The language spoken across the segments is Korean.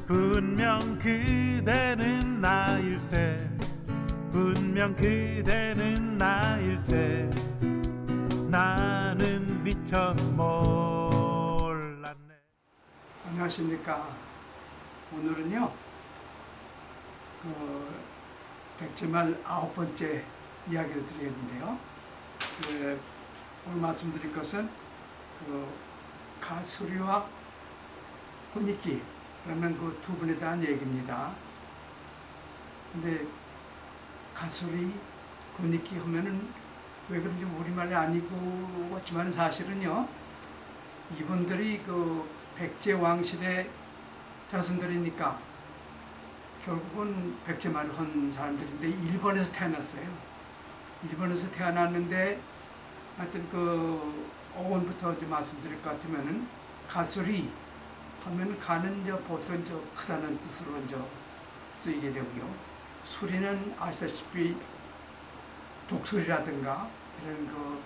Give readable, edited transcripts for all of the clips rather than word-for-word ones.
분명 그대는 나일세 분명 그대는 나일세 나는 미처 몰랐네. 안녕하십니까. 오늘은요 백제말 9번째 이야기를 드리겠는데요. 오늘 말씀드릴 것은 가수리와 권익기라는 그 두 분에 대한 얘기입니다. 근데 가수리, 권익기 하면은 왜 그런지 우리말이 아니고 그렇지만 사실은요 이분들이 그 백제 왕실의 자손들이니까 결국은 백제말을 한 사람들인데 일본에서 태어났어요. 일본에서 태어났는데 하여튼 그 어원부터 이제 말씀드릴 것 같으면은 가수리 하면 가는 이제 보통 이제 크다는 뜻으로 이제 쓰이게 되고요. 수리는 아시다시피 독수리라든가 이런 그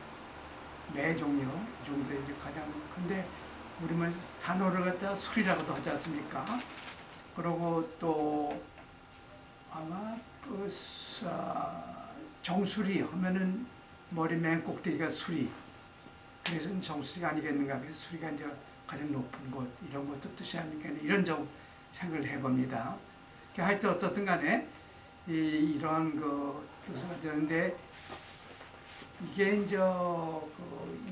매 종류 정도 이제 가장 근데 우리말에서 단어를 갖다 수리라고도 하지 않습니까? 그리고 또 아마 정수리 하면은 머리 맨 꼭대기가 수리. 그래서 정수리가 아니겠는가. 그래서 수리가 이제 가장 높은 곳 이런 것도 뜻이 아닙니까? 이런 좀 생각을 해봅니다. 하여튼 어떻든 간에 이러한 그 뜻을 가지는데 이게 이제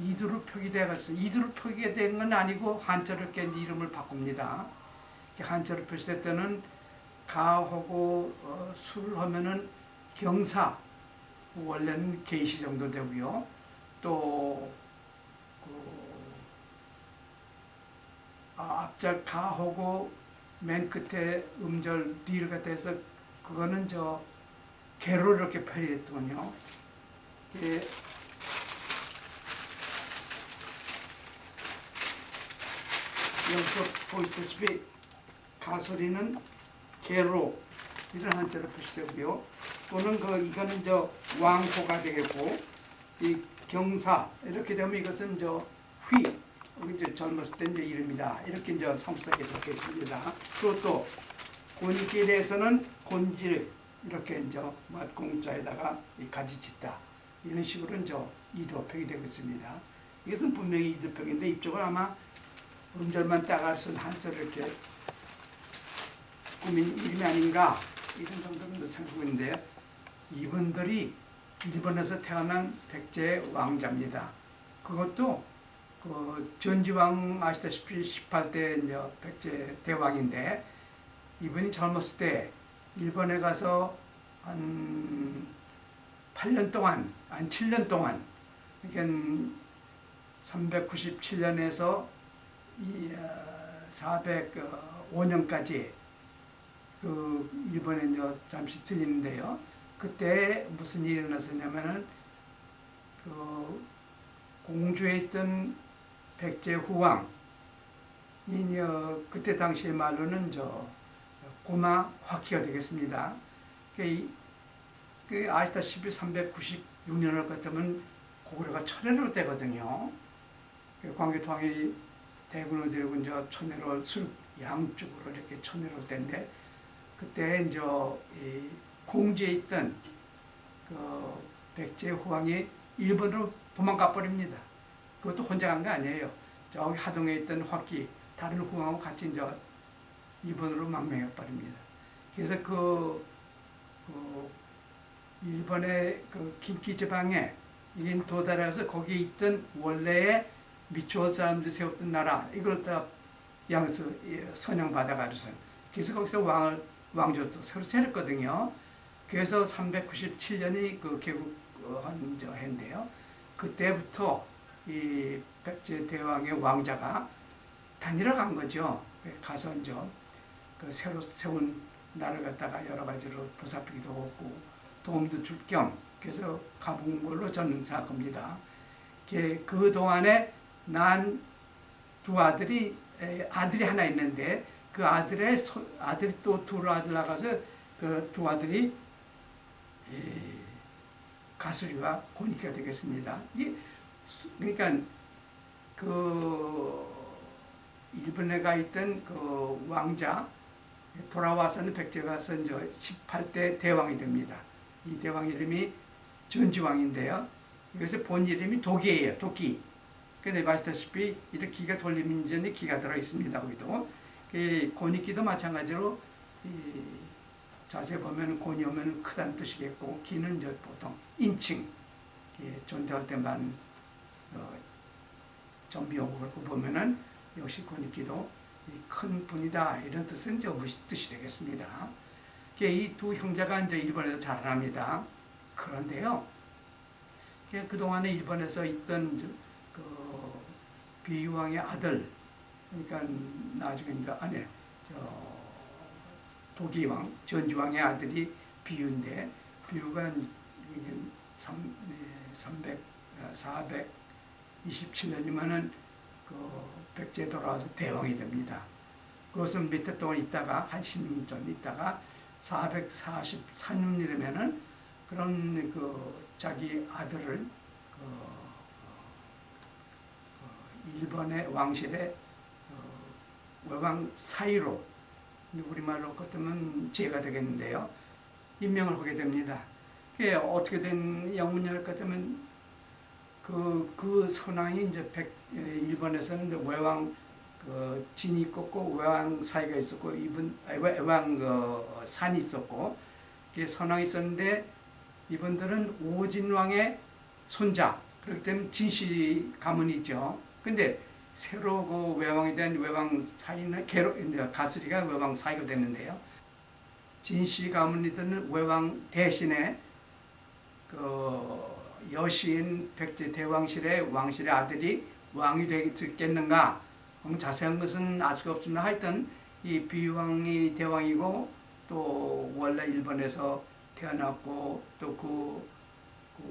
이두로 표기돼서 이두로 표기된 건 아니고 한자로 이렇게 이름을 바꿉니다. 한자로 표시될 때는 가하고 술 하면은 경사 원래는 계시 정도 되고요. 또 앞절 가하고 맨 끝에 음절 리를 갖다 해서 그거는 개로 이렇게 표기했더군요. 여기서 보시다시피 가소리는 개로 이런 한자로 표시되고요. 또는 이거는 왕호가 되겠고 이 경사 이렇게 되면 이것은 휘 여기 젊었을 때 이름이다 이렇게 성수하게 적혀 있습니다. 그리고 또 곤기에 대해서는 곤질 이렇게 공자에다가 가지짓다 이런 식으로 이두표기 되고 있습니다. 이것은 분명히 이두표기인데 이쪽은 아마 음절만 따가서 한자로 이렇게 꾸민 이름이 아닌가 이런 정도는 생각하고 있는데요. 이분들이 일본에서 태어난 백제 왕자입니다. 그것도 전지왕 아시다시피 18대 백제 대왕인데 이분이 젊었을 때 일본에 가서 한 8년 동안, 한 7년 동안, 그러니까 397년에서 405년까지 일본에 잠시 들리는데요. 그때 무슨 일이 일어났었냐면은 공주에 있던 백제 후왕이 그때 당시 말로는 고마 화키가 되겠습니다. 아시다시피 396년을 같으면 고구려가 천해를 되거든요. 광개토왕이 대군을 들고 천해를 양쪽으로 이렇게 천해를 때인데 그때 이 공주에 있던 백제 후왕이 일본으로 도망가 버립니다. 그것도 혼자 간 게 아니에요. 저기 하동에 있던 화기 다른 후왕하고 같이 일본으로 망명해 버립니다. 그래서 일본의 긴키 지방에 도달해서 거기에 있던 원래의 미초 사람들이 세웠던 나라 이걸 다 선양받아가지고 그래서 거기서 왕조도 새로 세웠거든요. 그래서 397년이 개국한 해인데요. 그때부터 이 백제 대왕의 왕자가 다니러 간 거죠. 가서 새로 세운 나라를 갖다가 여러 가지로 보살피기도 하고 도움도 줄 겸 그래서 가본 걸로 저는 생각합니다. 그 동안에 난 두 아들이 하나 있는데 그 아들이 또 둘 아들 나가서 그 두 아들이 가수리와 고니키가 되겠습니다. 그러니까 일본에 가 있던 왕자 돌아와서는 백제가 와서 이제 18대 대왕이 됩니다. 이 대왕 이름이 전지왕인데요. 이것의 본 이름이 도기예요. 도기. 근데 아시다시피 이렇게 기가 돌림인전에 기가 들어 있습니다. 거기도 곤이기도 마찬가지로 자세히 보면 곤이 오면 크다는 뜻이겠고 기는 이제 보통 인칭 존대할 때만 정비용을 갖고 보면은 역시 곤이기도 큰 분이다 이런 뜻은 이제 뜻이 되겠습니다. 이 두 형제가 이제 일본에서 자라납니다. 그런데요, 그 동안에 일본에서 있던 그 비유왕의 아들, 그러니까 나중에 이제 도기왕, 전주왕의 아들이 비유인데 비유가 427년이면은 그 백제에 돌아와서 대왕이 됩니다. 그것은 밑에 동안 있다가 한 10년 전 있다가 444년이면은 그런 그 자기 아들을 일본의 왕실의 외왕 사이로 우리말로 같으면 제가 되겠는데요. 임명을 하게 됩니다. 그게 어떻게 된 영문열 같으면 그 선왕이 이제 일본에서는 이제 외왕 진이 있었고 외왕 사이가 있었고 외왕 산이 있었고 그게 선왕이 있었는데 이분들은 오진왕의 손자 그렇기 때문에 진씨 가문이죠. 근데 새로 그 외왕이 된 외왕 사이는 가수리가 외왕 사이가 됐는데요. 진씨 가문이든 외왕 대신에 그 여신 백제 대왕실의 왕실의 아들이 왕이 되겠는가? 자세한 것은 알 수가 없지만 하여튼 이 비왕이 대왕이고 또 원래 일본에서 태어났고 또 그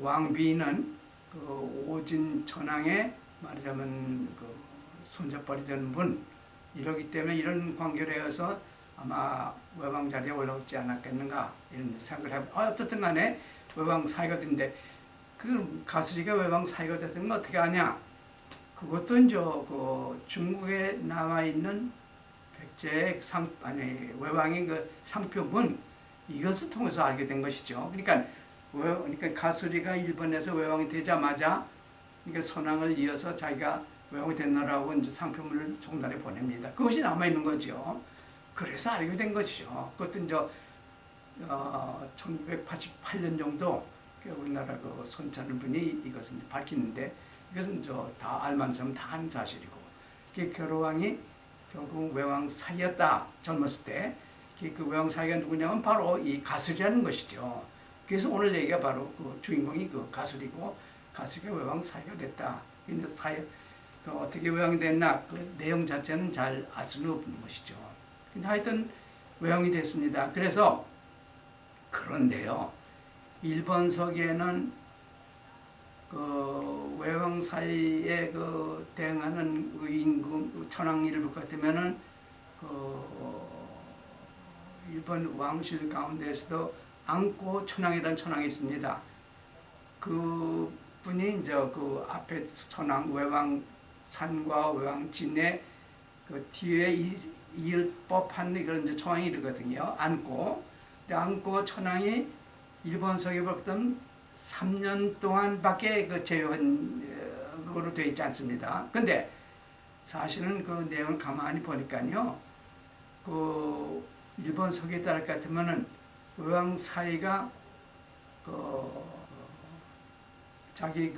왕비는 그 오진 천황의 말하자면 그 손잡벌이 되는 분 이러기 때문에 이런 관계로 해서 아마 외왕 자리에 올라오지 않았겠는가 이런 생각을 해요. 어쨌든 간에 외왕 사이가 된데 그 가수리가 외왕 사이가 됐으면 어떻게 하냐? 그것도 이제 그 중국에 남아 있는 백제의 외왕의 그 상표문 이것을 통해서 알게 된 것이죠. 그러니까 가수리가 일본에서 외왕이 되자마자 그러니까 선왕을 이어서 자기가 외왕이 됐노라고 이제 상표문을 종단에 보냅니다. 그것이 남아 있는 거죠. 그래서 알게 된 것이죠. 그것도 이제 1988년 정도 우리나라 그 손찬을 분이 이것을 밝히는데 이것은 다 알만서면 다 한 사실이고 겨루왕이 결국 외왕 사이였다 젊었을 때 그 외왕 사이가 누구냐면 바로 이 가수리라는 것이죠. 그래서 오늘 얘기가 바로 그 주인공이 그 가수리고 가수리가 외왕 사이가 됐다. 이제 어떻게 외왕이 됐나 그 내용 자체는 잘 알 수는 없는 것이죠. 근데 하여튼 외왕이 됐습니다. 그래서 그런데요 일본서기에는 그 외왕 사이에 그 대응하는 임금 천황 이름을 같으면은 그 일본 왕실 가운데서도 안고 천황이라는 천황이 있습니다. 그 분이 이제 그 앞에 천황 외왕 산과 외왕 진의 그 뒤에 이을 법한 그런 이제 천황이 이르거든요. 안고. 근데 안고 천황이 일본 서기보다 3년 동안밖에 그 제외한 거로 되어 있지 않습니다. 근데 사실은 그 내용을 가만히 보니까요, 그 일본 서기에 따를 것 같으면은 외왕 사이가 자기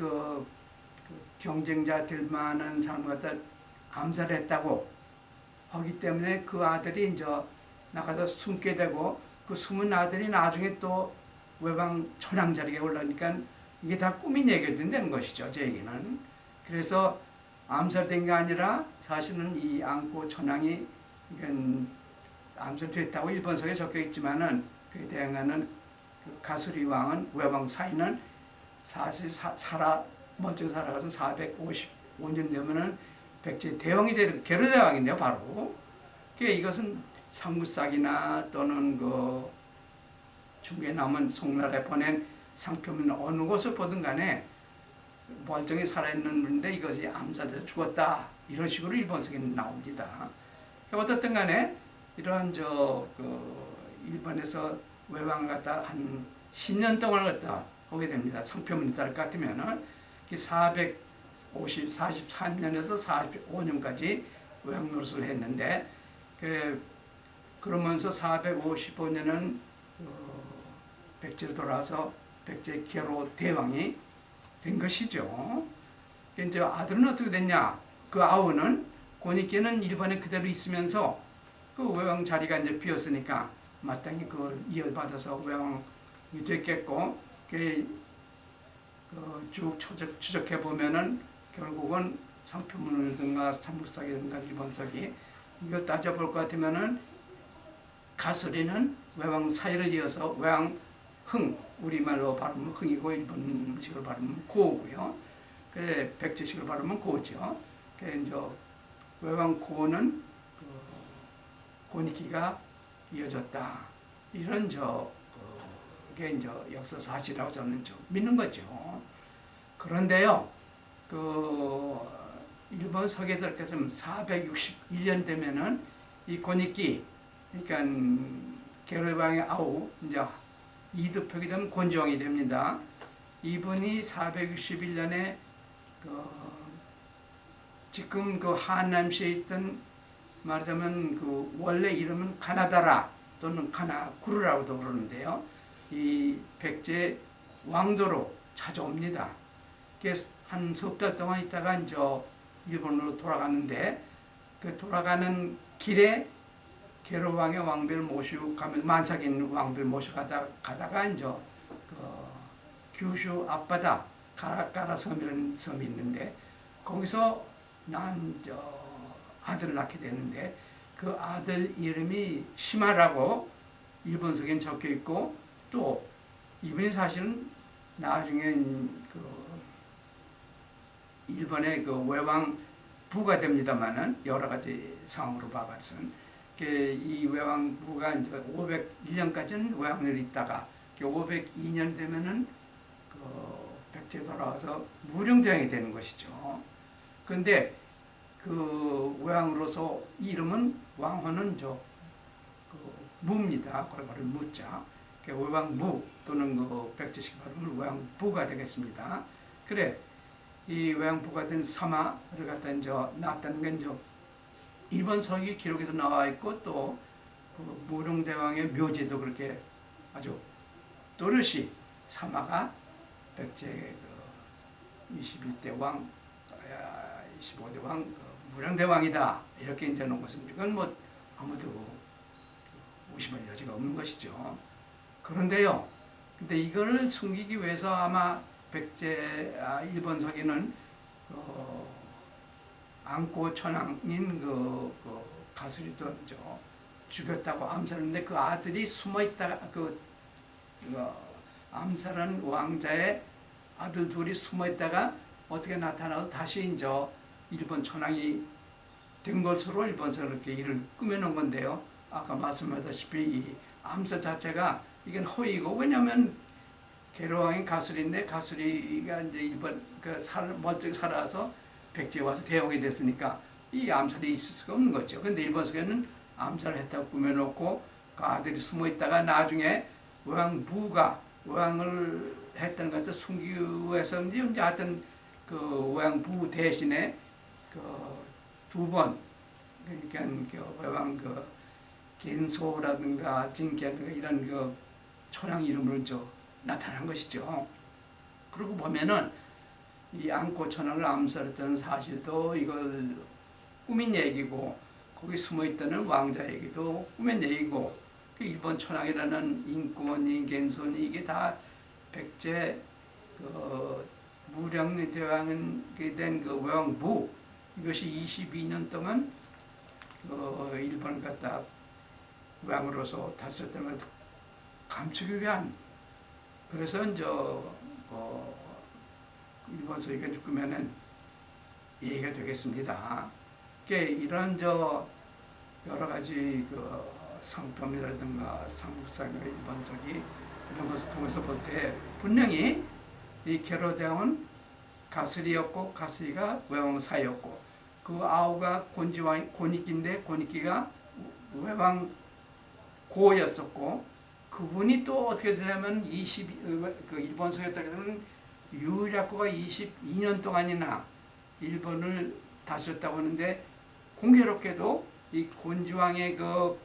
경쟁자 될 만한 사람 갖다 암살했다고 하기 때문에 그 아들이 이제 나가서 숨게 되고 그 숨은 아들이 나중에 또 외왕 천황 자리에 올라오니까 이게 다 꾸민 얘기가 된다는 것이죠. 제 얘기는. 그래서 암살된 게 아니라 사실은 이 안고 천황이 암살됐다고 일본서에 적혀 있지만은 그에 대응하는 그 가수리 왕은 외왕 사이는 사실 먼저 살아가서 455년 되면은 백제 대왕이 되는 게르 대왕인데요, 바로. 이것은 상무싹이나 또는 그 중국에 남은 송나라에 보낸 상표문 어느 곳을 보든 간에 멀쩡히 살아있는 분인데 이것이 암살돼서 죽었다 이런 식으로 일본서기는 나옵니다. 어떻든 간에 이런 일본에서 외왕을 갖다 한 10년 동안 갖다 오게 됩니다. 상표문이 딸 같으면은 43년에서 45년까지 외왕 노릇을 했는데 그러면서 455년은 백제로 돌아와서 백제 계로 대왕이 된 것이죠. 이제 아들은 어떻게 됐냐? 그 아우는 고니께는 일본에 그대로 있으면서 그 외왕 자리가 이제 비었으니까 마땅히 그걸 이어받아서 외왕이 됐겠고, 쭉 추적해 보면은 결국은 상표문이든가 삼국사기든가 일본서기 이걸 따져볼 것 같으면은 가설이는 외왕 사이를 이어서 외왕 흥, 우리말로 발음은 흥이고 일본식으로 발음은 고고요. 그래 백제식으로 발음은 고죠. 그래 이제 외왕 고는 고니키가 이어졌다. 이런 그게 이제 역사 사실이라고 저는 믿는 거죠. 그런데요, 일본 서기들 좀 461년 되면은 이 고니키, 그러니까 계로왕의 아우 이제 이두표기 되면 곤조왕이 됩니다. 이분이 461년에 지금 하남시에 있던 말하자면 원래 이름은 가나다라 또는 가나구르라고도 부르는데요. 이 백제 왕도로 찾아옵니다. 그래서 한 석 달 동안 있다가 이제 일본으로 돌아가는데 그 돌아가는 길에 계로왕의 왕비를 모시고 가면 만삭인 왕비를 모시고 가다가 이제 규슈 앞바다 가라가라 섬이라는 섬이 있는데 거기서 난 아들을 낳게 됐는데 그 아들 이름이 시마라고 일본서기엔 적혀 있고 또 이분이 사실은 나중에 일본의 외왕 부가 됩니다만은 여러 가지 상황으로 봐봤은 이 외왕 부가 이제 501년까지는 외왕을 있다가 502년 되면은 백제 돌아와서 무령대왕이 되는 것이죠. 그런데 그 외왕으로서 이름은 왕호는 무입니다. 골고루 무자. 외왕무 또는 백제식 발음은 외왕부가 되겠습니다. 그래 이 외왕부가 된 사마를 갖다 이제 낳았다는 건 이제 일본 서기 기록에도 나와 있고 또 무령대왕의 묘지도 그렇게 아주 또렷이 사마가 백제 21대 왕, 25대 왕 무령대왕이다 이렇게 이제 놓은 것은 이건 뭐 아무도 의심할 여지가 없는 것이죠. 그런데요, 근데 이거를 숨기기 위해서 아마 백제 일본 서기는 안고 천황인 가수리도 죽였다고 암살했는데 그 아들이 숨어 있다가 암살한 왕자의 아들 둘이 숨어 있다가 어떻게 나타나서 다시 이제 일본 천황이 된 것으로 일본서 이렇게 일을 꾸며놓은 건데요. 아까 말씀하셨다시피 이 암살 자체가 이건 허위고 왜냐하면 계로왕이 가수리인데 가수리가 이제 일본 멀쩡히 살아서 백제에 와서 대왕이 됐으니까 이 암살이 있을 수가 없는 거죠. 근데 일본서에는 암살을 했다고 꾸며놓고 그 아들이 숨어 있다가 나중에 외왕부가 외왕을 했다는 것을 숨기기 위해서인지 이제 하여튼 외왕부 대신에 두 번 그러니까 외왕 겐소라든가 진견 이런 천황 이름으로 나타난 것이죠. 그러고 보면은 이 안고 천황을 암살했다는 사실도 이걸 꾸민 얘기고 거기 숨어 있다는 왕자 얘기도 꾸민 얘기고 일본 천황이라는 인권이 겐손이 이게 다 백제 무령대왕이 된 외왕부 이것이 22년 동안 일본을 갖다 왕으로서 다스렸다는 걸 감추기 위한 그래서 이제 일본서 이게 죽으면은 얘기가 되겠습니다. 이런 여러 가지 상품이라든가 삼국사나 일본서기 이런 것을 통해서 볼 때 분명히 이 계로대왕은 가스리였고 가스리가 외왕 사이였고 그 아우가 고니키인데 고니키가 외왕 고였었고 그분이 또 어떻게 되냐면 그 일본 서기에서는 유일학고가 22년 동안이나 일본을 다스렸다고 하는데 공교롭게도 이 곤지왕의 그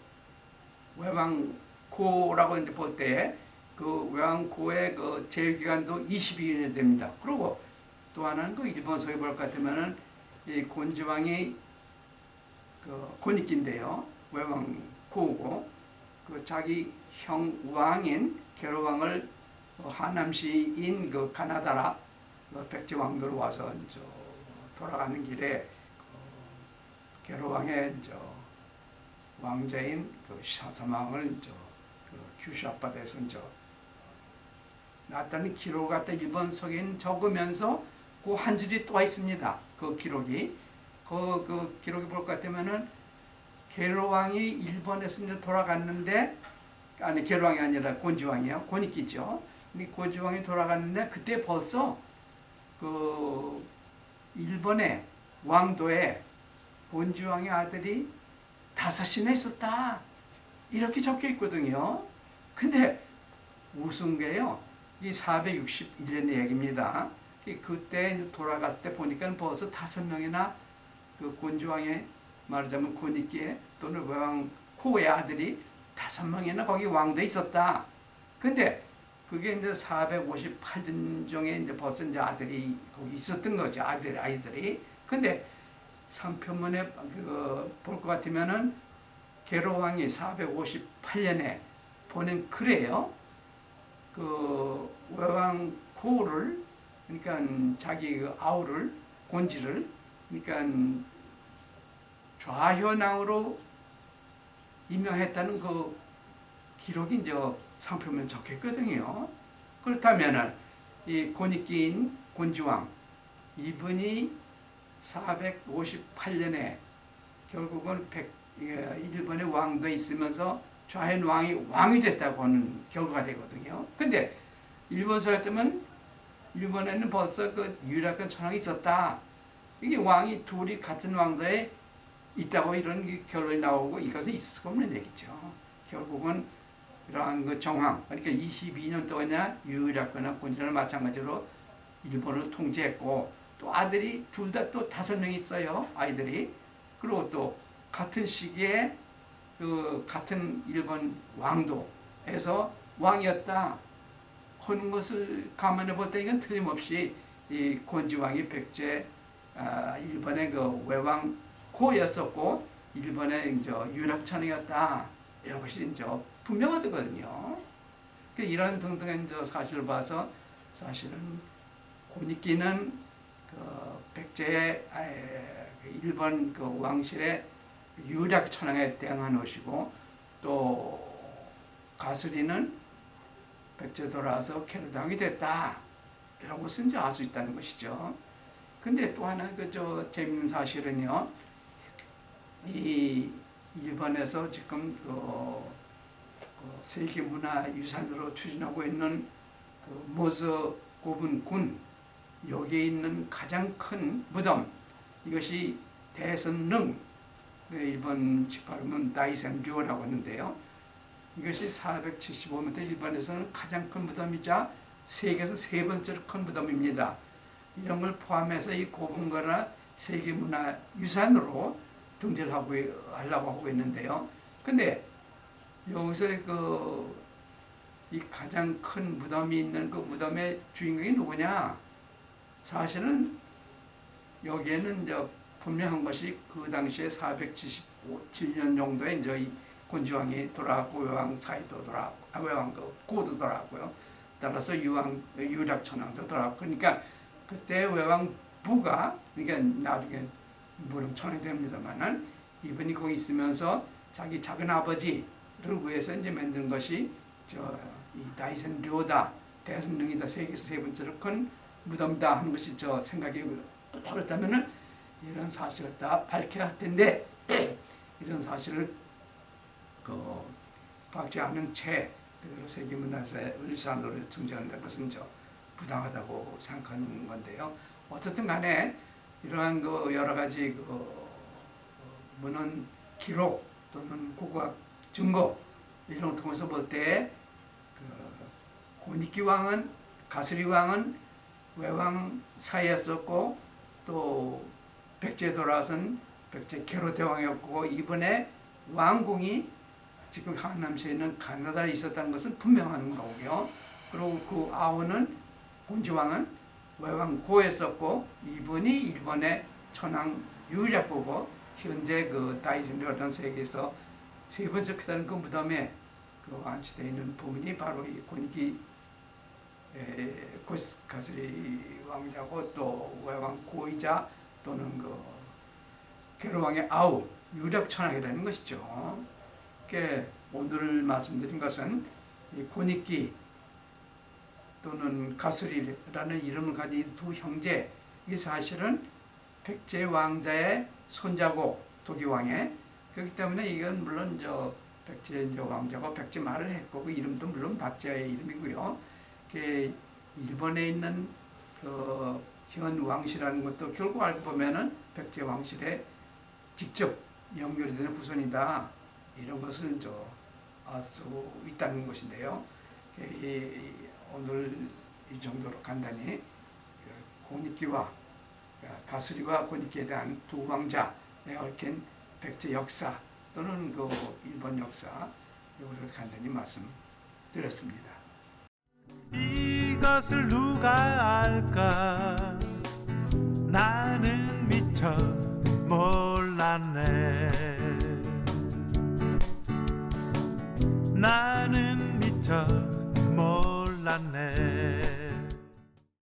외왕고라고 이제 볼 때 그 외왕고의 그 제위 기간도 22년이 됩니다. 그리고 또 하나는 그 일본 서기 볼 것 같으면은 이 곤지왕이 그 고니키인데요. 외왕고고 그 자기 형 왕인 계로왕을 하남시인 그 가나다라 백제 왕도로 와서 돌아가는 길에 계로왕의 왕자인 그 사사망을 그 규슈 앞바다에서 나타낸 기록을 갖다 일본 서기인 적으면서 그 한 줄이 또 있습니다. 그 기록이 그 기록이 볼 것 같으면은 계로왕이 일본에서 이제 돌아갔는데 아니 계로왕이 아니라 곤지왕이요. 고니키죠. 근데 곤지왕이 돌아갔는데 그때 벌써 그 일본의 왕도에 곤지왕의 아들이 5이나 있었다. 이렇게 적혀 있거든요. 근데 우스운 게요. 이 461년의 얘기입니다. 그때 돌아갔을 때 보니까 벌써 5명이나 그 곤지왕의 말하자면 고니키의 또는 외왕 코의 아들이 5명이나 거기 왕도에 있었다. 근데 그게 이제 458년 중에 이제 벌써 이제 아들이 거기 있었던 거죠. 아이들이. 근데 상표문에 볼 것 같으면은 계로왕이 458년에 보낸 글에요. 그 외왕 고를 그러니까 자기 그 아우를 곤지를 그러니까 좌현왕으로 임명했다는 그 기록이 이제 상표문에 적혀 있거든요. 그렇다면은 이 고니키인 곤지왕 이분이 458년에 결국은 일본의 왕도에 있으면서 좌현왕이 왕이 됐다고 하는 결과가 되거든요. 근데 일본서 같으면 일본에는 벌써 그 유일학교 천황이 있었다. 이게 왕이 둘이 같은 왕도에 있다고 이런 결론이 나오고 이것은 있을 수가 없는 얘기죠. 결국은 이러한 그 정황, 그러니까 22년 동안이나 유일학교나 곤지를 마찬가지로 일본을 통제했고 또 아들이 둘 다 또 5명 있어요. 아이들이. 그리고 또 같은 시기에 그 같은 일본 왕도에서 왕이었다 하는 것을 감안해 볼 때 이건 틀림없이 이 곤지왕이 백제 일본의 그 외왕 고였었고 일본의 이제 유락천이었다 이런 것이 이제 분명하거든요. 이런 등등의 이제 사실을 봐서 사실은 고니키는 그 백제의 일본 그 왕실의 유락천황에 대항한 것이고 또 가스리는 백제 돌아와서 캐르당이 됐다 이런 것은 이제 알 수 있다는 것이죠. 근데 또 하나 재밌는 사실은요. 이 일본에서 지금 세계문화유산으로 추진하고 있는 그 모저 고분군 여기에 있는 가장 큰 무덤 이것이 대선릉 일본식 발음은 나이센료라고 하는데요. 이것이 475m 일본에서는 가장 큰 무덤이자 세계에서 3번째로 큰 무덤입니다. 이런 걸 포함해서 이 고분가라 세계문화유산으로 등재를 하려고 하고 있는데요. 근데 여기서 이 가장 큰 무덤이 있는 그 무덤의 주인공이 누구냐? 사실은 여기에는 이제 분명한 것이 그 당시에 477년 정도에 이제 이 곤지왕이 돌아왔고 외왕 사이도 돌아왔고 외왕 고도 돌아왔고요. 따라서 유락천왕도 돌아왔고 그러니까 그때 외왕 부가 그러니까 나중에 물론 천황이 됩니다만은 이분이 거기 있으면서 자기 작은 아버지를 위해서 이제 만든 것이 이 다이센 료다 대선릉이다 세계에서 3번째로 큰 무덤이다 하는 것이 생각이 그렇다면은 이런 사실을 다 밝혀야 할 텐데 이런 사실을 밝지 않은 채 그대로 세계문화유산으로 등재한다는 것은 부당하다고 생각하는 건데요. 어쨌든 간에 이러한 여러 가지 문헌 기록 또는 고고학 증거 이런 걸 통해서 볼 때 고니키 왕은 가스리 왕은 외왕 사이였었고 또 백제 돌아선 백제 개로 대왕이었고 이번에 왕궁이 지금 하남시에 있는 가나다에 있었다는 것은 분명한 거고요. 그리고 그 아우는 곤지왕은 외왕 고했었고 이분이 일본의 천황 유일학보고 현재 그 다이슨이라는 세계에서 세 번째 크다는 그 무덤에 그 안치되어 있는 부분이 바로 이 고니키 가스리 왕자고 또 외왕 고이자 또는 그 게르왕의 아우 유력 천황이라는 것이죠. 오늘 말씀드린 것은 이 고니키 또는 가스리라는 이름을 가진 두 형제 이 사실은 백제 왕자의 손자고 도기왕의 그렇기 때문에 이건 물론 백제 왕자가 백제 말을 했고 그 이름도 물론 박제의 이름이고요. 일본에 있는 그 현 왕실이라는 것도 결국 알고 보면은 백제 왕실에 직접 연결이 되는 후손이다. 이런 것을 알 수 있다는 것인데요. 오늘 이 정도로 간단히 고니키와 가스리와 고니키에 대한 두 왕자에 얽힌 백제 역사 또는 그 일본 역사 이것을 간단히 말씀드렸습니다. 이것을 누가 알까 나는 미처 몰랐네